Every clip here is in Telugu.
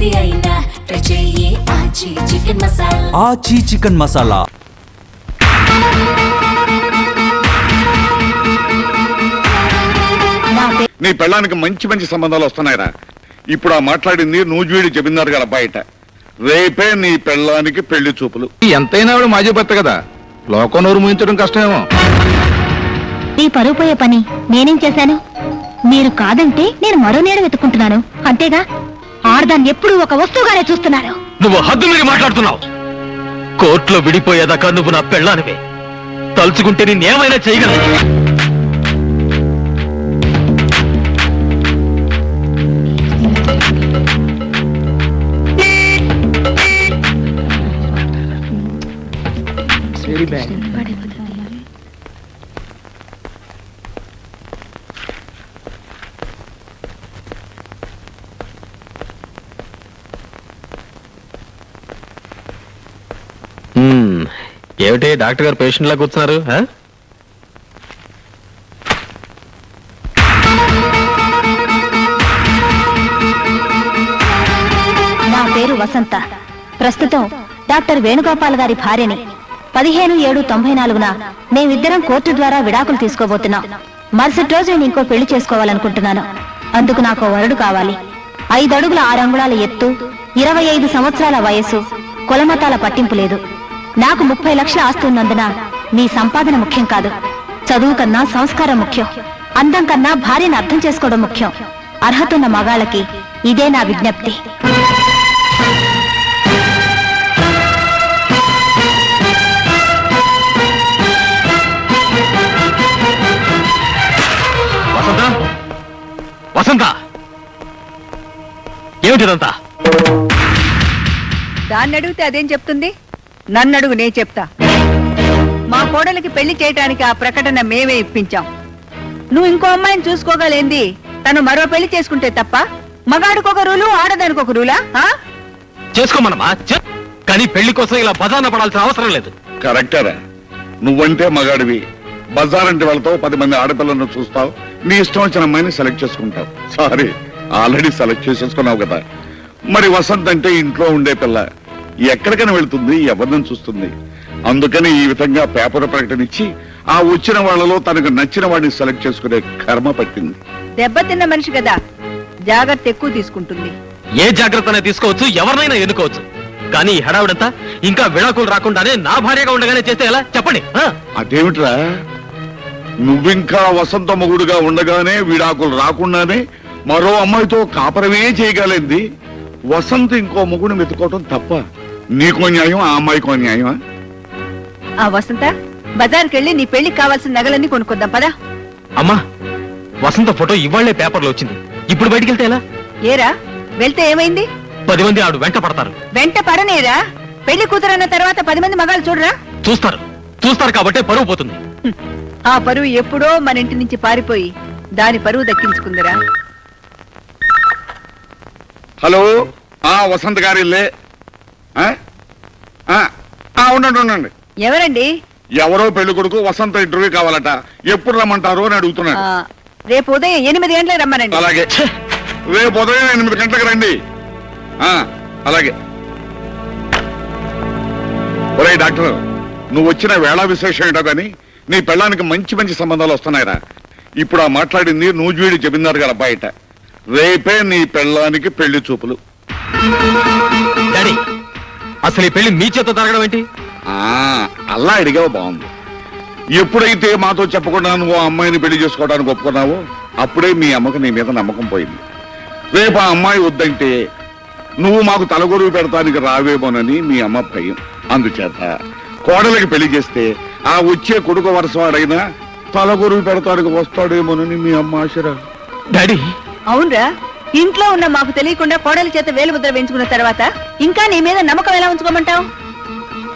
ఏది అయినా ట్రై చెయ్యి ఆచి చికెన్ మసాలా. ఆచి చికెన్ మసాలా. నీ పెళ్ళానికి మంచి మంచి సంబంధాలు వస్తున్నాయిరా. ఇప్పుడు ఆ మాట్లాడింది నూజివీడి జమీందారు గారు బయట. రేపే నీ పెళ్ళానికి పెళ్లి చూపులు. ఎంతైనా ఆవిడ మాజీ భర్త కదా, లోకం నోరు ముయించడం కష్టమేమో. ఈ పరువు పోయే పని నేనేం చేశాను? మీరు కాదంటే నేను మరో నీడ వెతుక్కుంటున్నాను అంతేగా. ఆడదాన్ని ఎప్పుడూ ఒక వస్తువుగానే చూస్తున్నాను. నువ్వు హద్దు మీరి మాట్లాడుతున్నావు. కోర్టులో విడిపోయేదాకా నువ్వు నా పెళ్ళానివే. తలుచుకుంటే నేనేమైనా చేయగలను. ఏమిటి డాక్టర్ గారు పేషెంట్ లా కూర్చున్నారు? నా పేరు వసంత. ప్రస్తుతం డాక్టర్ వేణుగోపాల్ గారి భార్యని. 15/7/94న మేమిద్దరం కోర్టు ద్వారా విడాకులు తీసుకోబోతున్నాం. మరుసటి రోజు నేను ఇంకో పెళ్లి చేసుకోవాలనుకుంటున్నాను. అందుకు నాకు వరుడు కావాలి. 5 అడుగుల 6 అంగుళాల ఎత్తు, 25 సంవత్సరాల వయసు, కులమతాల పట్టింపు లేదు. నాకు 30 లక్షల ఆస్తి ఉన్నందున మీ సంపాదన ముఖ్యం కాదు. చదువు కన్నా సంస్కారం ముఖ్యం. అందం కన్నా భార్యను అర్థం చేసుకోవడం ముఖ్యం. అర్హతున్న మగాళ్ళకి ఇదే నా విజ్ఞప్తి. వసంత, వసంత, ఏమిటిదంతా? దాన్ని అడిగితే అదేం చెప్తుంది? నన్ను అడుగు, నే చెప్తా. మా కోడలికి పెళ్లి చేయటానికి ఆ ప్రకటన మేమే ఇప్పించాం. నువ్వు ఇంకో అమ్మాయిని చూసుకోగలేంది? తను మరో పెళ్లి చేసుకుంటే తప్ప? మగాడికొక రూలు, ఆడదానికి ఒక రూలా? చేసుకోమనమా, కానీ పెళ్లి కోసం ఇలా బజార్న పడాల్సిన అవసరం లేదు. కరెక్టరా. నువ్వంటే మగాడివి, బజారంటి వాళ్ళతో 10 మంది ఆడపిల్లలను చూస్తావు. నీ ఇష్టం వచ్చిన అమ్మాయిని సెలెక్ట్ చేసుకుంటావు. సారీ, ఆల్రెడీ సెలెక్ట్ చేసేసుకున్నావు కదా. మరి వసంత్ అంటే ఇంట్లో ఉండే పిల్ల, ఎక్కడికైనా వెళ్తుంది, ఎవరిని చూస్తుంది. అందుకని ఈ విధంగా పేపర్ ప్రకటన ఇచ్చి ఆ వచ్చిన వాళ్ళలో తనకు నచ్చిన వాడిని సెలెక్ట్ చేసుకునే కర్మ పట్టింది. దెబ్బతిన్న మనిషి కదా, జాగ్రత్త ఎక్కువ తీసుకుంటుంది. ఏ జాగ్రత్తనే తీసుకోవచ్చు, ఎవరినైనా ఎన్నుకోవచ్చు. కానీ ఈ హడావుడంతా ఇంకా విడాకులు రాకుండానే నా భార్యగా ఉండగానే చేస్తే ఎలా చెప్పండి? అదేమిట్రా, నువ్వింకా వసంత మొగుడుగా ఉండగానే విడాకులు రాకుండానే మరో అమ్మాయితో కాపరమే చేయగలింది. వసంత ఇంకో మొగుడు వెతుకోవటం తప్ప? నీకో న్యాయం, ఆ అమ్మాయికో న్యాయమా? ఆ వసంత, బజార్కి వెళ్ళి నీ పెళ్లికి కావాల్సిన నగలన్నీ కొనుక్కొద్దాం పదా. అమ్మా, వసంత ఫోటో ఇవాళ్లే పేపర్లో వచ్చింది. ఇప్పుడు బయటికి వెళ్తే ఎలా? ఏరా, వెళ్తే ఏమైంది? 10 మంది ఆడు వెంట పడతారు. వెంట పడనేరా? పెళ్లి కూతురన్న తర్వాత 10 మంది మగాళ్ళు చూడరా? చూస్తారు కాబట్టే పరువు పోతుంది. ఆ పరువు ఎప్పుడో మన ఇంటి నుంచి పారిపోయి దాని పరువు దక్కించుకుందిరా. హలో, వసంత్ గారిల్లే? ఉండండి. ఎవరండి? ఎవరో పెళ్లి కొడుకు వసంత ఇంటర్వ్యూ కావాలట. ఎప్పుడు రమ్మంటారు అని అడుగుతున్నాడు. రేపు ఉదయం 8 గంటలకు రమ్మనండి. అలాగే, రేపు ఉదయం 8 గంటలకు రండి. అలాగే. ఒరేయ్ డాక్టర్, నువ్వు వచ్చిన వేళ విశేషం ఏంటో గాని నీ పెళ్ళానికి మంచి మంచి సంబంధాలు వస్తున్నాయిరా. ఇప్పుడు ఆ మాట్లాడింది నూజివీడి జమీందారు గారు బయట. రేపే నీ పెళ్ళానికి పెళ్లి చూపులు. డాడీ, అసలు ఈ పెళ్లి మీ చేత జరగడం ఏంటి? అలా అడిగావు, బాగుంది. ఎప్పుడైతే మాతో చెప్పకుండా నువ్వు ఆ అమ్మాయిని పెళ్లి చేసుకోవడానికి ఒప్పుకున్నావో అప్పుడే మీ అమ్మకు నీ మీద నమ్మకం పోయింది. రేపు ఆ అమ్మాయి వద్దంటే నువ్వు మాకు తలగొరువు పెడతానికి రావేమోనని మీ అమ్మ భయం. అందుచేత కోడలికి పెళ్లి చేస్తే ఆ వచ్చే కొడుకు వరుసవాడైనా తలగొరువు పెడతానికి వస్తాడేమోనని మీ అమ్మ ఆశరా. డాడీ, అవునరా, ఇంట్లో ఉన్న మాకు తెలియకుండా కోడలి చేత వేలుముద్ర వేయించుకున్న తర్వాత ఇంకా నీ మీద నమ్మకం ఎలా ఉంచుకోమంటావు?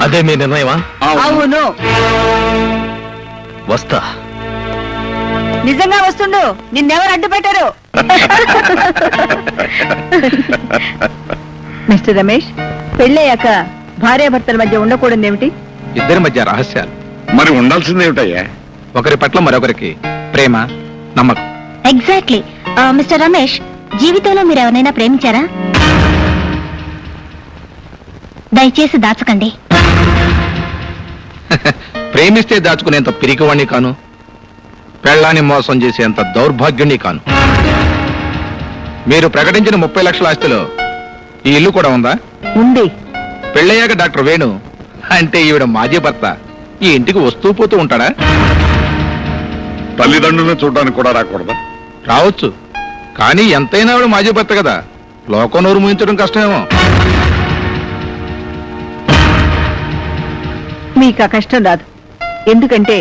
అదే మీ నిర్ణయమా? అవును. వస్తా. నిజంగా వస్తుండు, నిన్నెవరు అడ్డు పెట్టారు? మిస్టర్ రమేష్, పెళ్ళయ్యాక భార్యాభర్తల మధ్య ఉండకూడదేమిటి? ఇద్దరి మధ్య రహస్యాలు. మరి ఉండాల్సిందేమిటయ్యా? ఒకరి పట్ల మరొకరికి ప్రేమ, నమ్మకం. ఎగ్జాక్ట్లీ. మిస్టర్ రమేష్, జీవితంలో మీరు ఎవరైనా ప్రేమించారా? దయచేసి దాచకండి. ప్రేమిస్తే దాచుకునేంత పిరికివాణ్ణి కాను, పెళ్ళాన్ని మోసం చేసేంత దౌర్భాగ్యుణ్ణి కాను. మీరు ప్రకటించిన 30 లక్షల ఆస్తిలో ఈ ఇల్లు కూడా ఉందా? ఉంది. పెళ్ళయ్యాక డాక్టర్ వేణు అంటే ఈవిడ మాజీ భర్త ఈ ఇంటికి వస్తూ పోతూ ఉంటాడా? తల్లిదండ్రులను చూడడానికి కూడా రాకూడదా? రావచ్చు, కానీ ఎంతైనా ఆవిడ మాజీ భర్త కదా, లోకం నోరు ముయించడం కష్టమేమో. మీకు ఆ కష్టం రాదు. ఎందుకంటే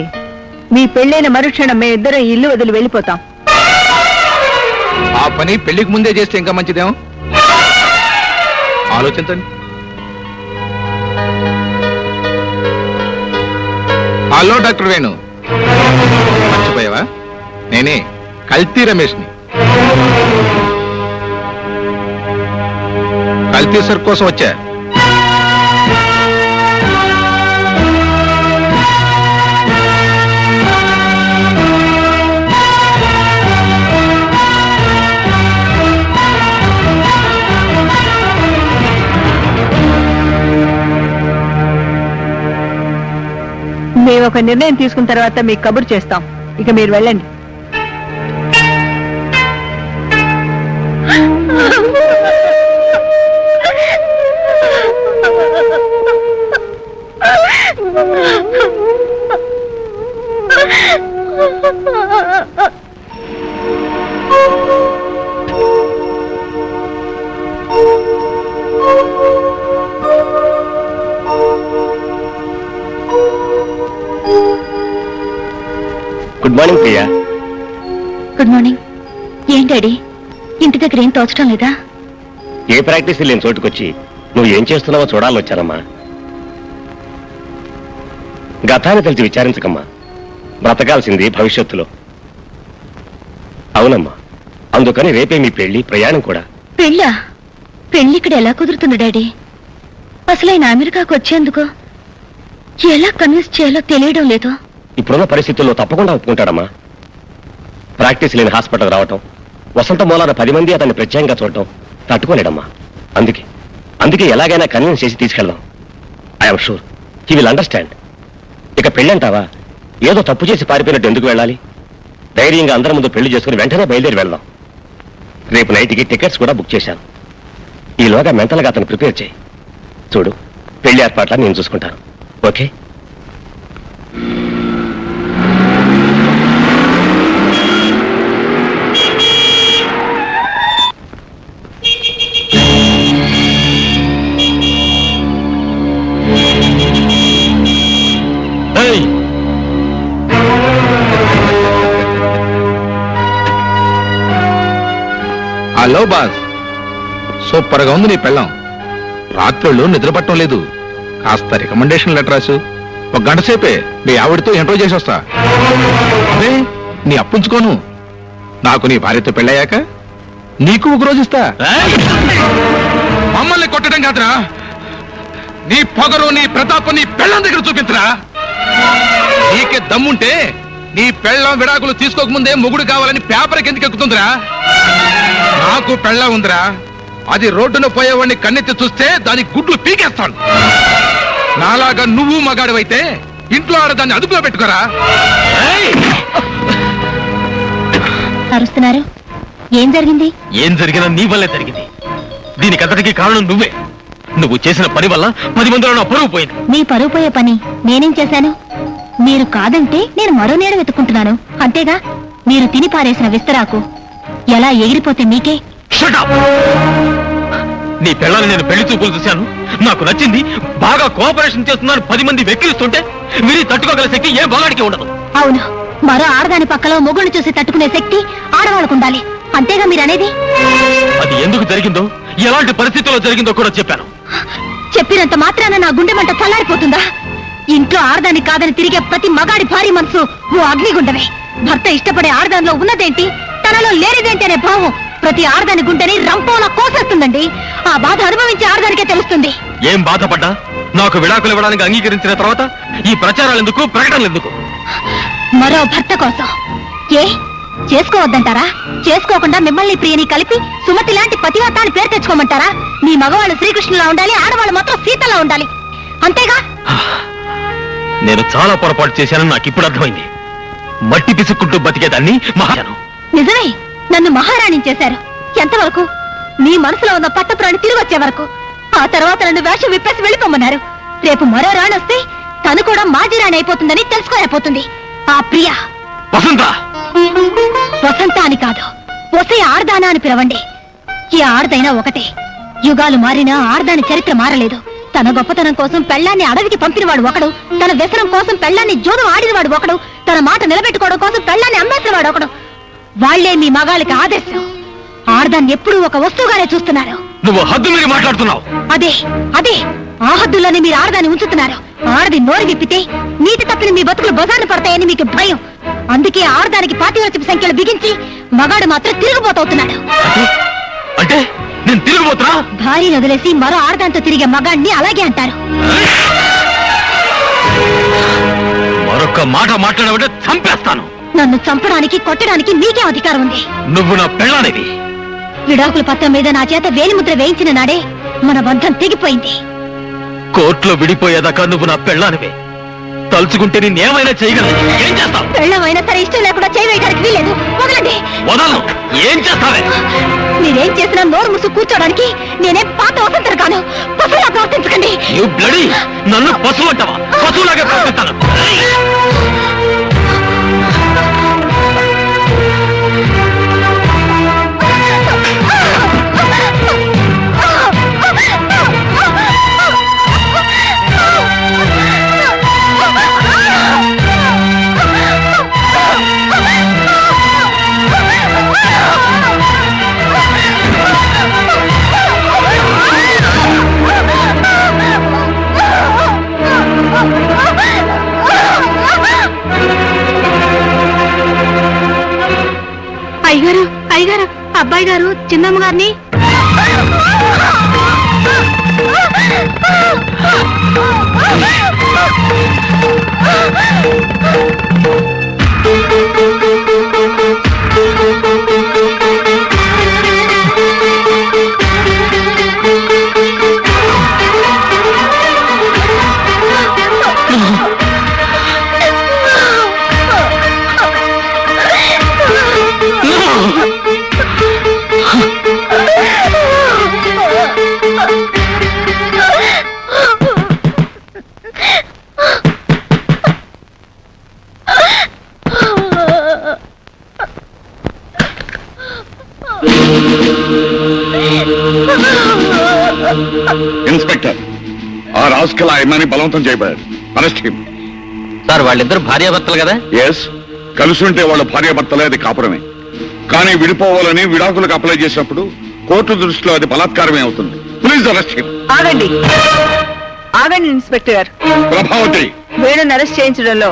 మీ పెళ్ళైన మరుక్షణం మేమిద్దరం ఈ ఇల్లు వదిలి వెళ్ళిపోతాం. ఆ పని పెళ్లికి ముందే చేస్తే ఇంకా మంచిదేమో. ఆలోచించండి. హలో డాక్టర్ వేణు, మర్చిపోయావా? నేనే కల్తీ రమేష్ని. కల్తీ సర్ కోసం వచ్చా. మేము ఒక నిర్ణయం తీసుకున్న తర్వాత మీకు కబురు చేస్తాం. ఇక మీరు వెళ్ళండి. Good morning Priya. Good morning. ఏం డాడీ, ఇంటి దగ్గర ఏం తోచడం లేదా? ఏ ప్రాక్టీస్ లేని చోటుకొచ్చి నువ్వు ఏం చేస్తున్నావో చూడాలని వచ్చానమ్మా. గతాన్ని తెలిసి విచారించకమ్మా, బ్రతకాల్సింది భవిష్యత్తులో. అవునమ్మా, అందుకని రేపే మీ పెళ్లి, ప్రయాణం కూడా. పెళ్ళా? పెళ్లి ఇక్కడ ఎలా కుదురుతుంది డాడీ? అసలు ఆయన అమెరికాకు వచ్చేందుకు ఎలా కన్విన్స్ చేయాలో తెలియడం లేదు. ఇప్పుడున్న పరిస్థితుల్లో తప్పకుండా ఒప్పుకుంటాడమ్మా. ప్రాక్టీస్ లేని హాస్పిటల్ రావటం, వసంత మూలాన 10 మంది అతన్ని ప్రత్యేకంగా చూడటం తట్టుకోలేడమ్మా. అందుకే ఎలాగైనా కన్విన్స్ చేసి తీసుకెళ్దాం. I'm sure he will understand. ఇక పెళ్ళంటావా, ఏదో తప్పు చేసి పారిపోయినట్టు ఎందుకు వెళ్ళాలి? ధైర్యంగా అందరి ముందు పెళ్లి చేసుకుని వెంటనే బయలుదేరి వెళ్దాం. రేపు నైట్కి టికెట్స్ కూడా బుక్ చేశాను. ఈలోగా మెంటల్గా అతను ప్రిపేర్ చేయి. చూడు, పెళ్లి ఏర్పాట్ల నేను చూసుకుంటాను. ఓకే? హలో బాస్, సూపర్ గా ఉంది నీ పెళ్ళం. రాత్రుళ్ళు నిద్ర పట్టడం లేదు. కాస్త రికమెండేషన్ లెటర్ రాసు. 1 గంట సేపే మీ ఆవిడతో ఇంట్రో చేసి వస్తా. అదే నీ అప్పుంచుకోను. నాకు నీ భార్యతో పెళ్ళయ్యాక నీకు 1 రోజు ఇస్తా. మమ్మల్ని కొట్టడం కాదురా, నీ పొగరు, నీ ప్రతాపం నీ పెళ్ళం దగ్గర చూపించరా. నీకే దమ్ముంటే నీ పెళ్ళం విడాకులు తీసుకోకముందే మొగుడు కావాలని పేపర్కి ఎందుకు ఎక్కుతుందిరా? నాకు పెళ్ళం ఉందిరా, అది రోడ్డున పోయేవాడిని కన్నెత్తి చూస్తే దాని గుడ్లు పీకేస్తాను. నాలాగా నువ్వు మగాడివైతే ఇంట్లో ఆడదాన్ని అదుపులో పెట్టుకోరా. అరుస్తున్నారు, ఏం జరిగింది? ఏం జరిగినా నీ వల్లే జరిగింది. దీనికంతటికి కారణం నువ్వే. నువ్వు చేసిన పని వల్ల 10 మందిలో నా పరువు పోయింది. మీ పరువు పోయే పని నేనేం చేశాను? మీరు కాదంటే నేను మరో నీడ వెతుక్కుంటున్నాను, అంతేగా. మీరు తిని పారేసిన విస్తరాకు ఎలా ఎగిరిపోతే మీకే. Shut up! నీ పిల్లల్ని నేను పెళ్లి చూపులు చూశాను, నాకు నచ్చింది, బాగా కోఆపరేషన్ చేస్తున్నాను 10 మంది వెక్కిరిస్తుంటే మీరు తట్టుకోగల శక్తి ఏ బాగాడికి ఉండదు. అవును, మరో ఆడదాని పక్కలో మొగుడిని చూసి తట్టుకునే శక్తి ఆడవాళ్ళకు ఉండాలి, అంతేగా మీరు అనేది. అది ఎందుకు జరిగిందో, ఎలాంటి పరిస్థితుల్లో జరిగిందో కూడా చెప్పాను. చెప్పినంత మాత్రాన నా గుండె మంట చల్లారిపోతుందా? ఇంట్లో ఆడదాని కాదని తిరిగే ప్రతి మగాడి భారీ మనసు ఓ అగ్నిగుండమే. భర్త ఇష్టపడే ఆడదానిలో ఉన్నదేంటి, తనలో లేనిదేంటి అనే భావం ప్రతి ఆడదాని గుండెని రంపోలా కోసేస్తుందండి. ఆ బాధ అనుభవించే ఆడదానికే తెలుస్తుంది. ఏం బాధపడ్డా నాకు విడాకులు ఇవ్వడానికి అంగీకరించిన తర్వాత ఈ ప్రచారాలు ఎందుకు, ప్రకటనలు ఎందుకు? మరో భర్త కోసం. ఏ చేసుకోవద్దంటారా? చేసుకోకుండా మిమ్మల్ని ప్రియని కలిపి సుమతి లాంటి పతివ్రతాన్ని పేరు తెచ్చుకోమంటారా? మీ మగవాళ్ళు శ్రీకృష్ణులా ఉండాలి, ఆడవాళ్ళు మాత్రం సీతలా ఉండాలి, అంతేగా? నేను చాలా పొరపాటు చేశానని నాకు ఇప్పుడు అర్థమైంది. మట్టి పిసుక్కుంటూ బతికేదాన్ని మహాను. నిజమే, నన్ను మహారాణి చేశారు. ఎంతవరకు? మీ మనసులో ఉన్న పట్టపురాణి తిరిగి వచ్చే వరకు. ఆ తర్వాత నన్ను వేషం విప్పేసి వెళ్ళిపోమన్నారు. రేపు మరో రాణి వస్తే తను కూడా మాజీ రాణి అయిపోతుందని తెలుసుకోలేకపోతుంది ఆ ప్రియ. వసంత వసంత అని కాదు, వసే ఆర్దానా అని పిలవండి. ఈ ఆర్దైనా ఒకటే. యుగాలు మారినా ఆర్దాని చరిత్ర మారలేదు. తన గొప్పతనం కోసం పెళ్లాన్ని అడవికి పంపినవాడు ఒకడు, తన వ్యసనం కోసం పెళ్లాన్ని జోదం ఆడినవాడు ఒకడు, తన మాట నిలబెట్టుకోవడం కోసం పెళ్లాన్ని అమ్మేసినవాడు ఒకడు. వాళ్లే మీ మగాళ్ళకి ఆదర్శం. ఆర్దాన్ని ఎప్పుడూ ఒక వస్తువుగానే చూస్తున్నారు. నువ్వు హద్దు మీరు మాట్లాడుతున్నావు. అదే అదే ఆ హద్దుల్లోనే మీరు ఆడదాన్ని ఉంచుతున్నారు. ఆడది నోరు విప్పితే నీటి తప్పిన మీ బతుకులు బజార్ను పడతాయని మీకు భయం. అందుకే ఆడదానికి పాతివ్రత్యపు సంఖ్యలు బిగించి మగాడు మాత్రం తిరుగుబోతవుతున్నాడు. అంటే నేను తిరిగిపోతున్నా? భార్యను వదిలేసి మరో ఆడదాంతో తిరిగే మగాడిని అలాగే అంటారు. మరొక మాట మాట్లాడబట్టే చంపేస్తాను. నన్ను చంపడానికి కొట్టడానికి మీకే అధికారం ఉంది. నువ్వు నా పెళ్ళానివి. విడాకుల పత్రం మీద నా చేత వేలిముద్ర వేయించిన నాడే మన బంధం తెగిపోయింది. కోర్టులో విడిపోయేదాకా నువ్వు నా పెళ్ళానివే. తలుచుకుంటే నేనేమైనా చేయగలను. ఏం చేస్తావు? పెళ్ళమైనా సరే ఇష్టం లేకుండా చేయవేయడానికి వీలేదు. వదలండి. వదలను. ఏం చేస్తావే? మీరేం చేసినా నోరు ముసు కూర్చోడానికి నేనేం పాత వసంతరు కాను. పశువులా ప్రవర్తించకండి. నువ్వు బ్లడీ నన్ను పశువు అంటావా? పశువులాగే ప్రవర్తిస్తాను. అయ్యగారు అయ్యగారు, అబ్బాయి గారు చిన్నమ్మ గారిని. ఇన్స్పెక్టర్, ఆ రాస్కల్ ఆ అమ్మాయిని బలవంతం చేయబడ్డాడు. Arrest him. సార్ వాళ్ళిద్దరు భార్యాభర్తలు కదా? ఎస్, కలిసి ఉంటే వాళ్ళ భార్యాభర్తలే, అది కాపురమే. కానీ విడిపోవాలని విడాకులకు అప్లై చేసినప్పుడు కోర్టు దృష్టిలో అది బలాత్కారమే అవుతుంది. Please arrest him. ఆగండి ఆగండి ఇన్స్పెక్టర్ గారు. ప్రభావతి, వేణుని అరెస్ట్ చేయించడంలో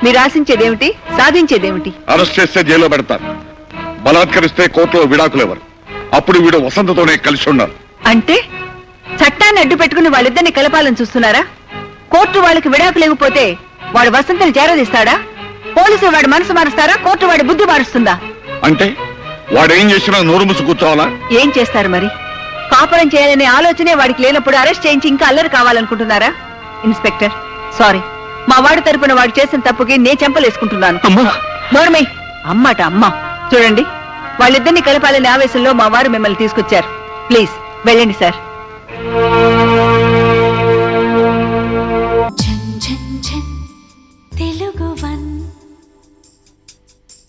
మీరు ఆశించేదేమిటి, సాధించేదేమిటి? అరెస్ట్ చేస్తే జైల్లో పెడతారు. బలాత్కరిస్తే కోర్టులో విడాకులు ఎవరు. అప్పుడు వీడు వసంతతోనే కలిసి ఉన్నారు. అంటే చట్టాన్ని అడ్డు పెట్టుకుని వాళ్ళిద్దరిని కలపాలని చూస్తున్నారా? కోర్టు వాళ్ళకి విడాకులు ఇవ్వకపోతే వాడు వసంతని చేరదీస్తాడా? పోలీసులు వాడి మనసు మారుస్తారా? కోర్టు వాడి బుద్ధి మారుస్తుందా? అంటే వాడేం చేసినా నోరు మూసి కూర్చోవాలా? ఏం చేస్తారు మరి? కాపురం చేయాలనే ఆలోచనే వాడికి లేనప్పుడు అరెస్ట్ చేయించి ఇంకా అల్లరి కావాలనుకుంటున్నారా? ఇన్స్పెక్టర్, సారీ, మా వాడి తరపున వాడు చేసిన తప్పుకి నే చెంపలేసుకుంటున్నాను. నోర్మై, అమ్మట అమ్మ. చూడండి, వాళ్ళిద్దరిని కలపాలనే ఆవేశంలో మా వారు మిమ్మల్ని తీసుకొచ్చారు. ప్లీజ్ వెళ్ళండి సార్. ఝన్ ఝన్ ఝన్ తెలుగు వన్